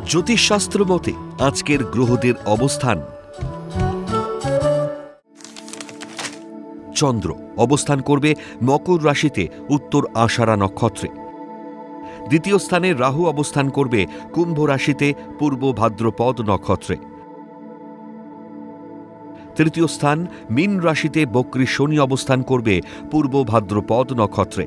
জ্যোতিষশাস্ত্র মতে আজকের গ্রহদের অবস্থান। চন্দ্র অবস্থান করবে মকর রাশিতে উত্তর আষাঢ়া নক্ষত্রে। দ্বিতীয় স্থানে রাহু অবস্থান করবে কুম্ভ রাশিতে পূর্ব ভাদ্রপদ নক্ষত্রে। তৃতীয় স্থান মীন রাশিতে বক্রী শনি অবস্থান করবে পূর্ব ভাদ্রপদ নক্ষত্রে।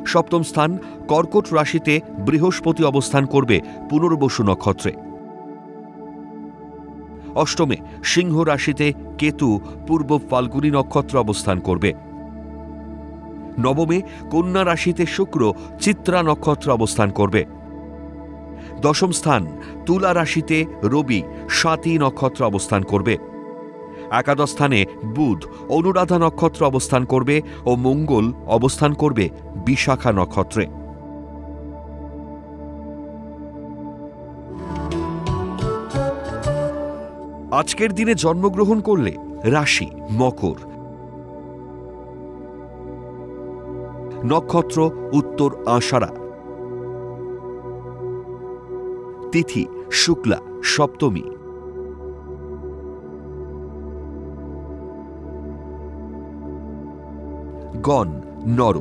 সপ্তম স্থান কর্কট রাশিতে বৃহস্পতি অবস্থান করবে পুনর্বসু নক্ষত্রে। অষ্টমে সিংহ রাশিতে কেতু পূর্ব ফাল্গুনী নক্ষত্র অবস্থান করবে। নবমে কন্যা রাশিতে শুক্র চিত্রা নক্ষত্র অবস্থান করবে। দশম স্থান তুলা রাশিতে রবি স্বাতী নক্ষত্র অবস্থান করবে। একাদশ স্থানে বুধ অনুরাধা নক্ষত্র অবস্থান করবে ও মঙ্গল অবস্থান করবে বিশাখা নক্ষত্রে। আজকের দিনে জন্মগ্রহণ করলে রাশি মকর, নক্ষত্র উত্তর আষাঢ়া, তিথি শুক্লা সপ্তমী, গণ নর।